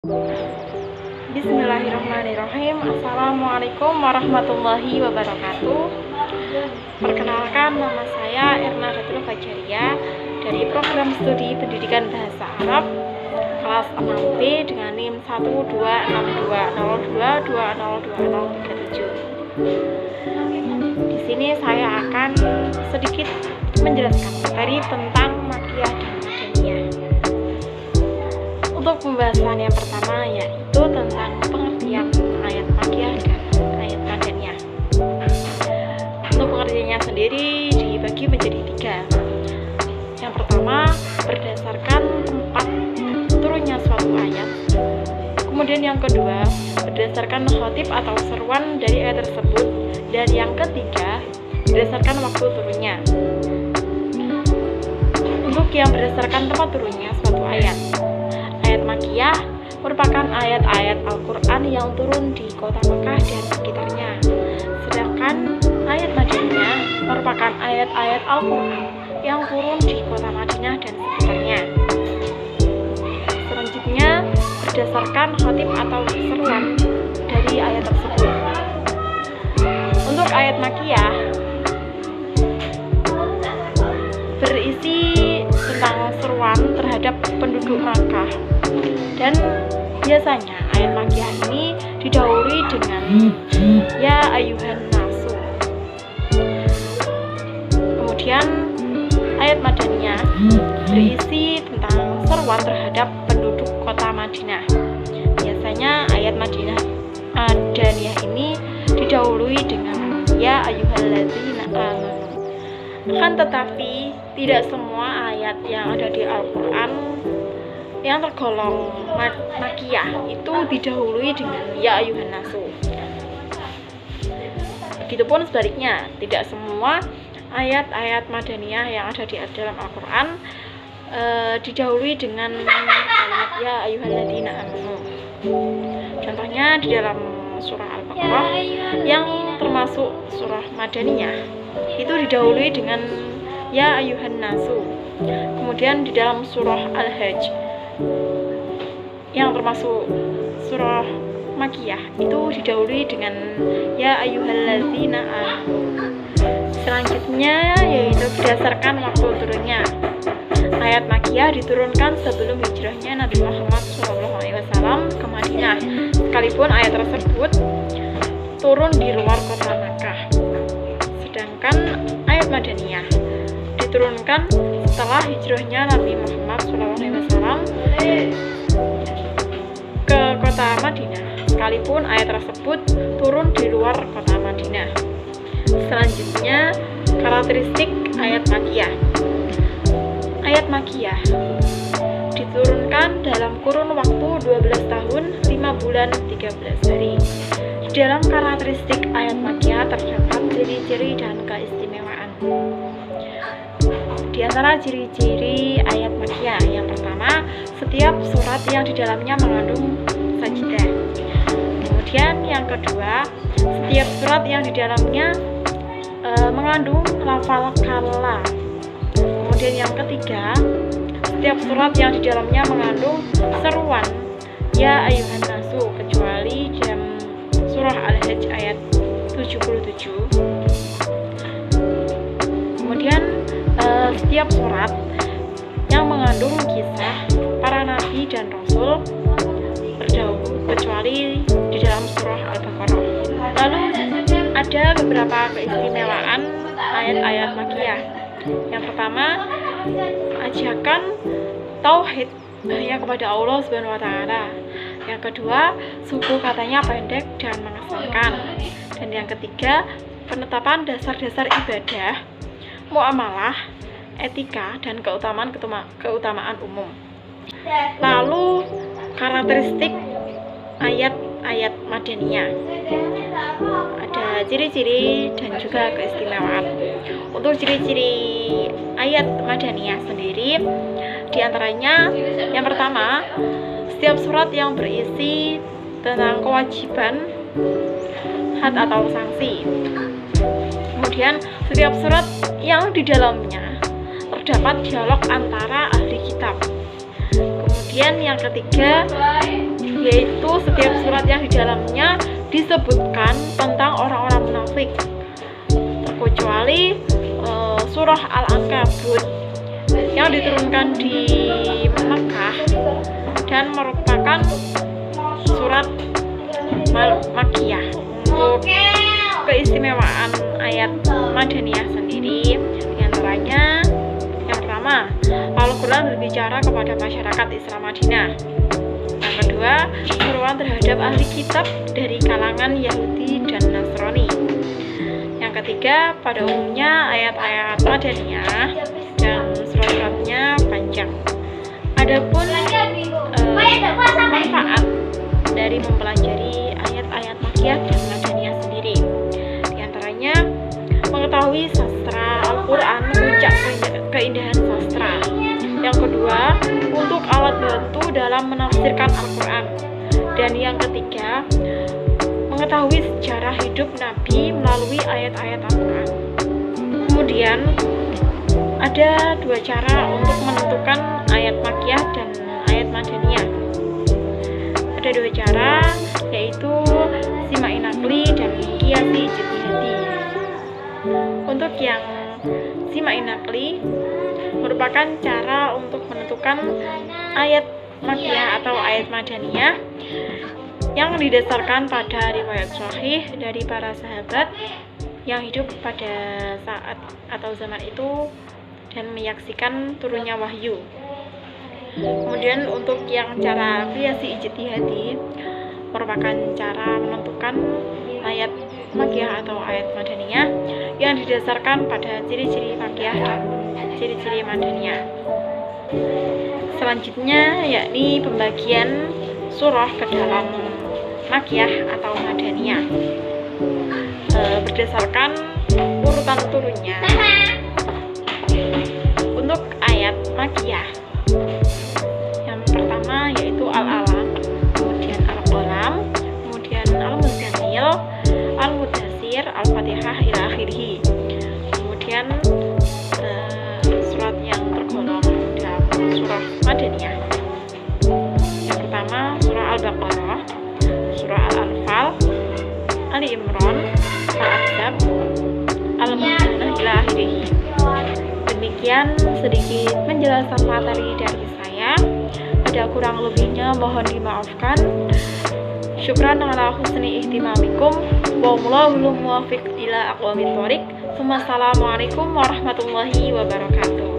Bismillahirrahmanirrahim. Assalamualaikum warahmatullahi wabarakatuh. Perkenalkan, nama saya Erna Datul Fajaria dari program studi pendidikan bahasa Arab kelas 6B dengan NIM 1262022002037. Di sini saya akan sedikit menjelaskan materi tentang makiyah dan madaniyah. Untuk pembahasan yang pertama yaitu tentang pengertian ayat makiyah dan ayat madaniyah. Untuk pengertiannya sendiri dibagi menjadi 3. Yang pertama, berdasarkan tempat turunnya suatu ayat. Kemudian yang kedua, berdasarkan khotib atau seruan dari ayat tersebut. Dan yang ketiga, berdasarkan waktu turunnya. Untuk yang berdasarkan tempat turunnya suatu ayat. Ayat makiyah merupakan ayat-ayat Al-Quran yang turun di kota Mekah dan sekitarnya. Sedangkan ayat madaniyah merupakan ayat-ayat Al-Quran yang turun di kota Madinah dan sekitarnya. Selanjutnya, berdasarkan khotib atau seruan dari ayat tersebut. Untuk ayat makiyah berisi tentang seruan terhadap penduduk Makkah, dan biasanya ayat makiyah ini didahului dengan ya ayuhan nasu. Kemudian ayat madaniyah berisi tentang seruan terhadap penduduk kota Madinah. Biasanya ayat madaniyah ini didahului dengan ya ayyuhalladzina amanu. Kan tetapi tidak semua ayat yang ada di Al-Quran yang tergolong makiyah itu didahului dengan ya ayuhan nasu. Begitupun sebaliknya, tidak semua ayat-ayat madaniyah yang ada di dalam Al-Quran didahului dengan kalimat ya ayyuhalladzina amanu. Contohnya di dalam surah Al-Baqarah yang termasuk surah madaniyah itu didahului dengan ya ayuhan nasu. Kemudian di dalam surah Al-Hajj yang termasuk surah makiyah itu didahului dengan ya ayyuhalladzina amanu. Selanjutnya yaitu berdasarkan waktu turunnya. Ayat makiyah diturunkan sebelum hijrahnya Nabi Muhammad SAW ke Madinah, sekalipun ayat tersebut turun di luar kota Makkah. Sedangkan ayat madaniyah diturunkan setelah hijrahnya Nabi Muhammad SAW ke kota Madinah, sekalipun ayat tersebut turun di luar kota Madinah. Selanjutnya, karakteristik ayat makiyah. Ayat makiyah diturunkan dalam kurun waktu 12 tahun, 5 bulan, 13 hari. Di dalam karakteristik ayat makiyah terdapat ciri-ciri dan keistimewaan. Di antara ciri-ciri ayat makiyah, yang pertama, setiap surat yang di dalamnya mengandung sajidah. Kemudian yang kedua, setiap surat yang di dalamnya mengandung lafal kalla. Kemudian yang ketiga, setiap surat yang di dalamnya mengandung seruan ya ayuhan nasu, kecuali dalam surah Al-Hajj ayat 77. Kemudian setiap surat yang mengandung kisah para nabi dan rasul berdahulu, kecuali di dalam surah Al-Baqarah. Lalu ada beberapa keistimewaan ayat-ayat makiyah. Yang pertama, ajakan tauhid hanya kepada Allah Subhanahu wa taala. Yang kedua, suku katanya pendek dan mengesankan. Dan yang ketiga, penetapan dasar-dasar ibadah, muamalah, etika, dan keutamaan umum. Lalu karakteristik ayat-ayat madaniyah. Ada ciri-ciri dan juga keistimewaan. Untuk ciri-ciri ayat madaniyah sendiri, diantaranya yang pertama, setiap surat yang berisi tentang kewajiban, had atau sanksi. Kemudian setiap surat yang di dalamnya terdapat dialog antara ahli kitab. Kemudian yang ketiga, setiap surat yang di dalamnya disebutkan tentang orang-orang munafik, kecuali surah Al-Ankabut yang diturunkan di Mekah dan merupakan surat Makkiyah. Untuk keistimewaan ayat Madaniyah sendiri, diantaranya yang pertama, Al-Quran berbicara kepada masyarakat Islam Madinah. Yang kedua, seruan terhadap ahli kitab dari kalangan Yahudi dan Nasrani. Yang ketiga, pada umumnya ayat-ayat Madaniyah dan surat-suratnya panjang. Adapun manfaat dari mempelajari ayat-ayat Makkiyah dan Madaniyah sendiri, diantaranya mengetahui sastra Al-Quran, puncak keindahan sastra. Yang kedua, untuk alat bantu dalam menafsirkan Al-Quran. Dan yang ketiga, mengetahui sejarah hidup Nabi melalui ayat-ayat Al-Quran. Kemudian ada dua cara untuk menentukan ayat Makkiyah dan ayat Madaniyah. Ada dua cara, yaitu Simai Naqli dan Qiyasi Ijtihadi. Untuk yang Simai Naqli merupakan cara untuk menentukan ayat Makkiyah atau ayat Madaniyah yang didasarkan pada riwayat sahih dari para sahabat yang hidup pada saat atau zaman itu dan menyaksikan turunnya wahyu. Kemudian untuk yang cara Qiyasi Ijtihadi merupakan cara menentukan ayat Makkiyah atau ayat Madaniyah yang didasarkan pada ciri-ciri Makkiyah dan ciri-ciri Madaniyah. Selanjutnya yakni pembagian surah ke dalam Makkiyah atau Madaniyah berdasarkan urutan turunnya. Untuk ayat Makkiyah, yang pertama yaitu Al-Alaq, kemudian Al-Qalam, kemudian Al-Muzammil, Al-Mudaththir, Al-Fatihah ila akhirih. Kemudian surat yang tergolong dalam surah Madaniyah, yang pertama surah Al-Baqarah, surah Al-Anfal, Ali Imran, Al-Ahzab, Al-Mumtahanah ila akhirih. Demikian sedikit penjelasan materi dari saya. Ada kurang lebihnya mohon dimaafkan. Syukran ala husni ihtimamikum. Wallahul muwaffiq ila aqwamit thoriq. Wassalamualaikum warahmatullahi wabarakatuh.